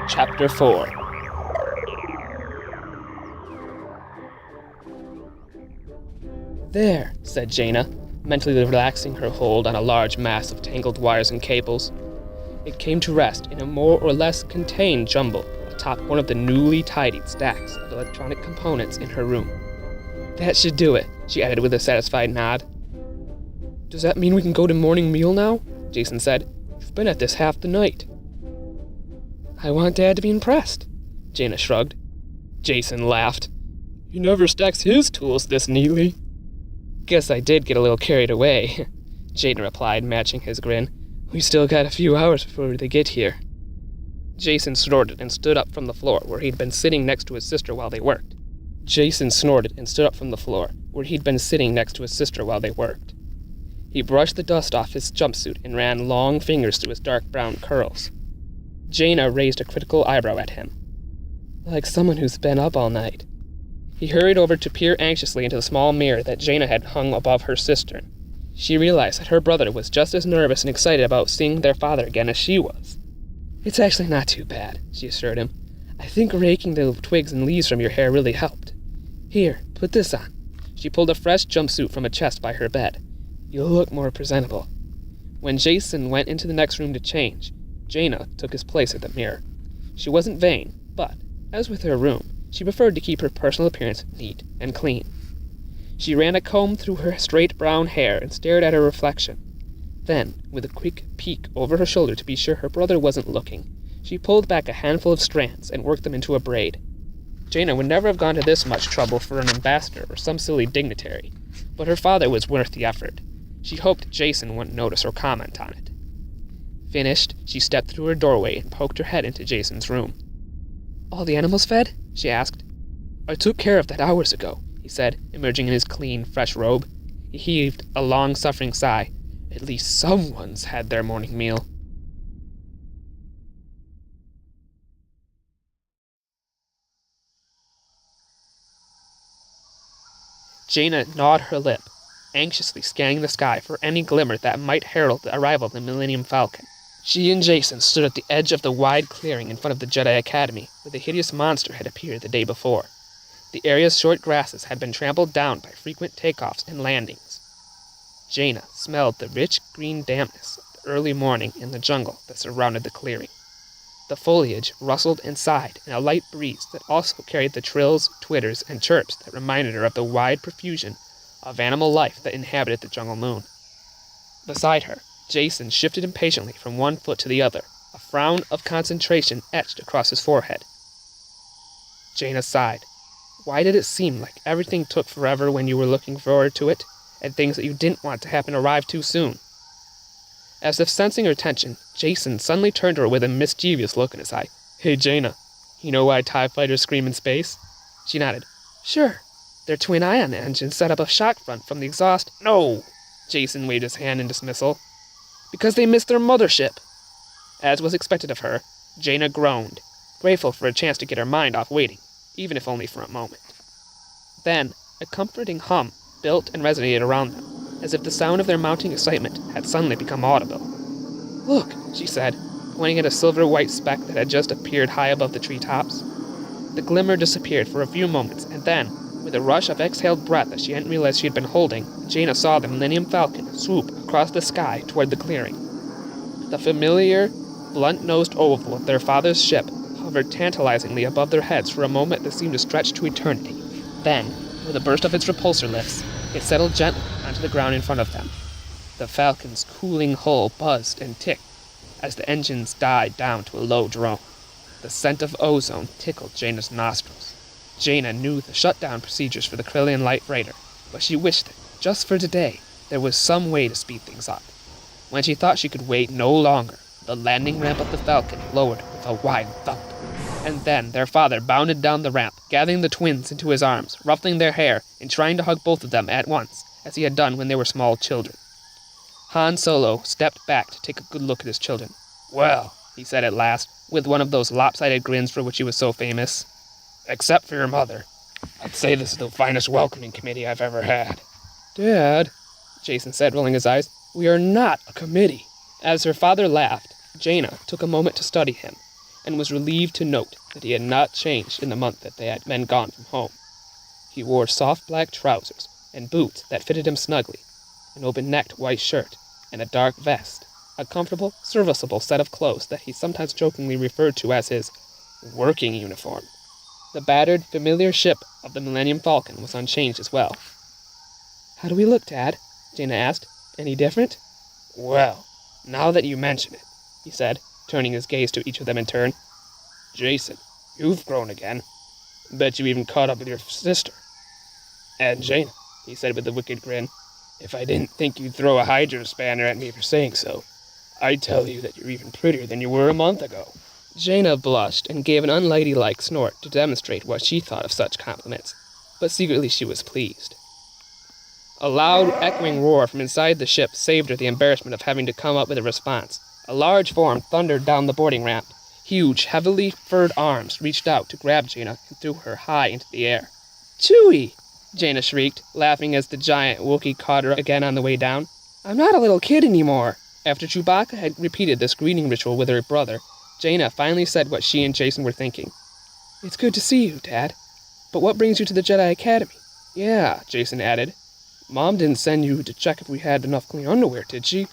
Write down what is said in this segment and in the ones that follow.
Chapter 4. "There," said Jaina, mentally relaxing her hold on a large mass of tangled wires and cables. It came to rest in a more or less contained jumble atop one of the newly tidied stacks of electronic components in her room. "That should do it," she added with a satisfied nod. "Does that mean we can go to morning meal now?" Jason said. "You've been at this half the night." "I want Dad to be impressed," Jaina shrugged. Jason laughed. "He never stacks his tools this neatly." "Guess I did get a little carried away," Jaina replied, matching his grin. "We still got a few hours before they get here." Jason snorted and stood up from the floor where he'd been sitting next to his sister while they worked. He brushed the dust off his jumpsuit and ran long fingers through his dark brown curls. Jaina raised a critical eyebrow at him. "Like someone who's been up all night." He hurried over to peer anxiously into the small mirror that Jaina had hung above her cistern. She realized that her brother was just as nervous and excited about seeing their father again as she was. "It's actually not too bad," she assured him. "I think raking the twigs and leaves from your hair really helped. Here, put this on." She pulled a fresh jumpsuit from a chest by her bed. "You'll look more presentable." When Jason went into the next room to change, Jaina took his place at the mirror. She wasn't vain, but, as with her room, she preferred to keep her personal appearance neat and clean. She ran a comb through her straight brown hair and stared at her reflection. Then, with a quick peek over her shoulder to be sure her brother wasn't looking, she pulled back a handful of strands and worked them into a braid. Jaina would never have gone to this much trouble for an ambassador or some silly dignitary, but her father was worth the effort. She hoped Jason wouldn't notice or comment on it. Finished, she stepped through her doorway and poked her head into Jason's room. "All the animals fed?" she asked. "I took care of that hours ago," he said, emerging in his clean, fresh robe. He heaved a long-suffering sigh. "At least someone's had their morning meal." Jaina gnawed her lip, anxiously scanning the sky for any glimmer that might herald the arrival of the Millennium Falcon. She and Jason stood at the edge of the wide clearing in front of the Jedi Academy, where the hideous monster had appeared the day before. The area's short grasses had been trampled down by frequent takeoffs and landings. Jaina smelled the rich green dampness of the early morning in the jungle that surrounded the clearing. The foliage rustled and sighed in a light breeze that also carried the trills, twitters, and chirps that reminded her of the wide profusion of animal life that inhabited the jungle moon. Beside her, Jason shifted impatiently from one foot to the other, a frown of concentration etched across his forehead. Jaina sighed. Why did it seem like everything took forever when you were looking forward to it, and things that you didn't want to happen arrived too soon? As if sensing her tension, Jason suddenly turned to her with a mischievous look in his eye. "Hey, Jaina, you know why TIE fighters scream in space?" She nodded. "Sure. Their twin ion engines set up a shock front from the exhaust." "No!" Jason waved his hand in dismissal. "Because they missed their mothership." As was expected of her, Jaina groaned, grateful for a chance to get her mind off waiting, even if only for a moment. Then, a comforting hum built and resonated around them, as if the sound of their mounting excitement had suddenly become audible. "Look," she said, pointing at a silver-white speck that had just appeared high above the treetops. The glimmer disappeared for a few moments, and then, with a rush of exhaled breath that she hadn't realized she had been holding, Jaina saw the Millennium Falcon swoop across the sky toward the clearing. The familiar, blunt-nosed oval of their father's ship hovered tantalizingly above their heads for a moment that seemed to stretch to eternity. Then, with a burst of its repulsor lifts, it settled gently onto the ground in front of them. The Falcon's cooling hull buzzed and ticked as the engines died down to a low drone. The scent of ozone tickled Jaina's nostrils. Jaina knew the shutdown procedures for the Krillian Light Freighter, but she wished that, just for today, there was some way to speed things up. When she thought she could wait no longer, the landing ramp of the Falcon lowered with a wide thump. And then their father bounded down the ramp, gathering the twins into his arms, ruffling their hair, and trying to hug both of them at once, as he had done when they were small children. Han Solo stepped back to take a good look at his children. "Well," he said at last, with one of those lopsided grins for which he was so famous, "except for your mother, I'd say this is the finest welcoming committee I've ever had." "Dad," Jason said, rolling his eyes, "we are not a committee." As her father laughed, Jaina took a moment to study him. and was relieved to note that he had not changed in the month that they had been gone from home. He wore soft black trousers and boots that fitted him snugly, an open-necked white shirt, and a dark vest, a comfortable, serviceable set of clothes that he sometimes jokingly referred to as his working uniform. The battered, familiar ship of the Millennium Falcon was unchanged as well. "How do we look, Dad?" Jaina asked. "Any different?" "Well, now that you mention it," he said, turning his gaze to each of them in turn. "Jason, you've grown again. Bet you even caught up with your sister. And Jaina," he said with a wicked grin, "if I didn't think you'd throw a hydro spanner at me for saying so, I'd tell you that you're even prettier than you were a month ago." Jaina blushed and gave an unladylike snort to demonstrate what she thought of such compliments, but secretly she was pleased. A loud, echoing roar from inside the ship saved her the embarrassment of having to come up with a response. A large form thundered down the boarding ramp. Huge, heavily furred arms reached out to grab Jaina and threw her high into the air. "Chewie!" Jaina shrieked, laughing as the giant Wookiee caught her again on the way down. "I'm not a little kid anymore." After Chewbacca had repeated this greeting ritual with her brother, Jaina finally said what she and Jason were thinking. "It's good to see you, Dad. But what brings you to the Jedi Academy?" "Yeah," Jason added. "Mom didn't send you to check if we had enough clean underwear, did she?"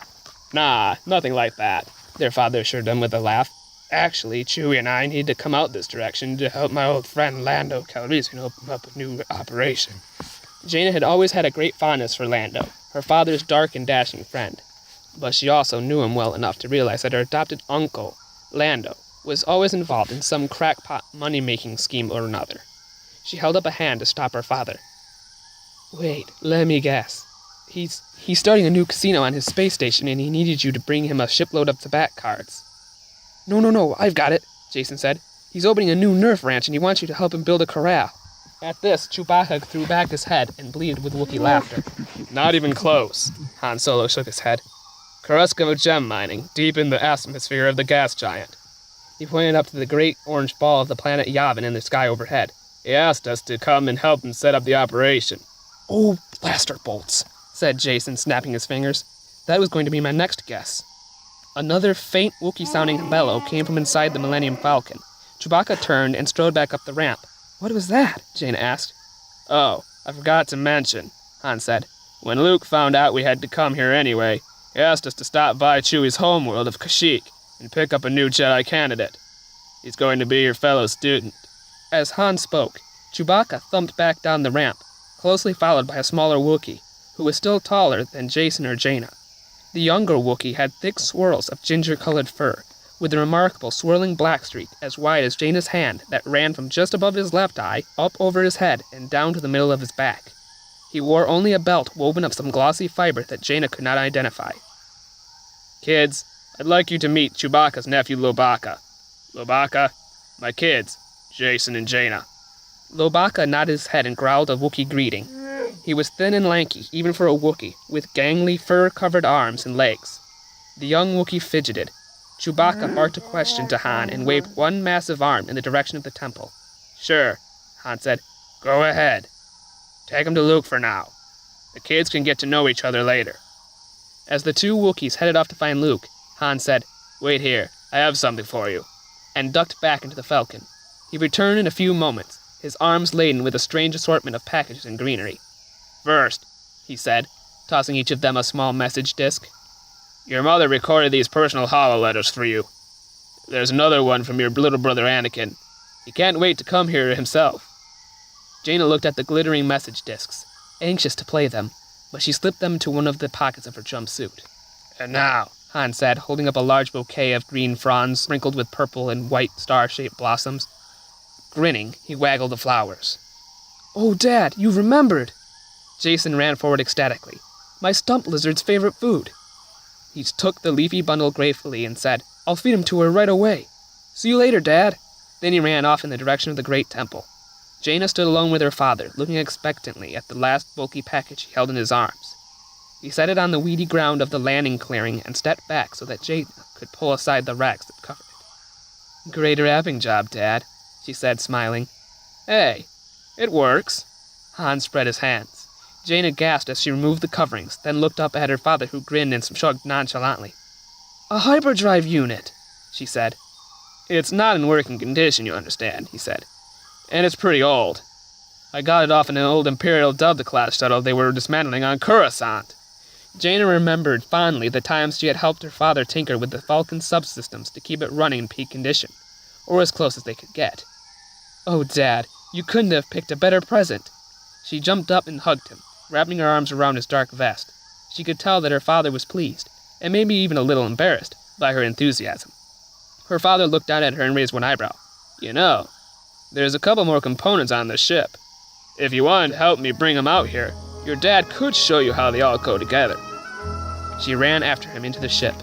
"Nah, nothing like that," their father assured them with a laugh. "Actually, Chewie and I need to come out this direction to help my old friend Lando Calrissian open up a new operation." Jaina had always had a great fondness for Lando, her father's dark and dashing friend. But she also knew him well enough to realize that her adopted uncle, Lando, was always involved in some crackpot money-making scheme or another. She held up a hand to stop her father. "Wait, let me guess. He's starting a new casino on his space station and he needed you to bring him a shipload of tobacco cards." No, I've got it," Jason said. "He's opening a new Nerf ranch and he wants you to help him build a corral." At this, Chewbacca threw back his head and bleated with Wookiee laughter. "Not even close," Han Solo shook his head. "Coruscant gem mining, deep in the atmosphere of the gas giant." He pointed up to the great orange ball of the planet Yavin in the sky overhead. "He asked us to come and help him set up the operation." "Oh, blaster bolts," said Jason, snapping his fingers. "That was going to be my next guess." Another faint Wookiee-sounding bellow came from inside the Millennium Falcon. Chewbacca turned and strode back up the ramp. "What was that?" Jaina asked. "Oh, I forgot to mention," Han said. "When Luke found out we had to come here anyway, he asked us to stop by Chewie's homeworld of Kashyyyk and pick up a new Jedi candidate. He's going to be your fellow student." As Han spoke, Chewbacca thumped back down the ramp, closely followed by a smaller Wookiee, who was still taller than Jason or Jaina. The younger Wookiee had thick swirls of ginger-colored fur, with a remarkable swirling black streak as wide as Jaina's hand that ran from just above his left eye, up over his head, and down to the middle of his back. He wore only a belt woven of some glossy fiber that Jaina could not identify. "Kids, I'd like you to meet Chewbacca's nephew Lobaka. Lobaka, my kids, Jason and Jaina." Lobaka nodded his head and growled a Wookiee greeting. He was thin and lanky, even for a Wookiee, with gangly, fur-covered arms and legs. The young Wookiee fidgeted. Chewbacca barked a question to Han and waved one massive arm in the direction of the temple. "Sure," Han said. "Go ahead. Take him to Luke for now. The kids can get to know each other later." As the two Wookiees headed off to find Luke, Han said, "Wait here, I have something for you," and ducked back into the Falcon. He returned in a few moments, his arms laden with a strange assortment of packages and greenery. "First," he said, tossing each of them a small message disc, "your mother recorded these personal holo-letters for you. There's another one from your little brother Anakin. He can't wait to come here himself." Jaina looked at the glittering message discs, anxious to play them, but she slipped them into one of the pockets of her jumpsuit. "And now," Han said, holding up a large bouquet of green fronds sprinkled with purple and white star-shaped blossoms. Grinning, he waggled the flowers. "Oh, Dad, you remembered!" Jason ran forward ecstatically. "My stump lizard's favorite food." He took the leafy bundle gratefully and said, "I'll feed him to her right away. See you later, Dad." Then he ran off in the direction of the great temple. Jaina stood alone with her father, looking expectantly at the last bulky package he held in his arms. He set it on the weedy ground of the landing clearing and stepped back so that Jaina could pull aside the rags that covered it. "Great wrapping job, Dad," she said, smiling. "Hey, it works." Han spread his hands. Jaina gasped as she removed the coverings, then looked up at her father, who grinned and shrugged nonchalantly. "A hyperdrive unit," she said. It's not in working condition, you understand, he said. And it's pretty old. I got it off in an old Imperial Delta-class shuttle they were dismantling on Coruscant. Jaina remembered fondly the times she had helped her father tinker with the Falcon subsystems to keep it running in peak condition, or as close as they could get. Oh, Dad, you couldn't have picked a better present. She jumped up and hugged him, wrapping her arms around his dark vest. She could tell that her father was pleased, and maybe even a little embarrassed, by her enthusiasm. Her father looked down at her and raised one eyebrow. You know, there's a couple more components on the ship. If you wanted to help me bring them out here, your dad could show you how they all go together. She ran after him into the ship,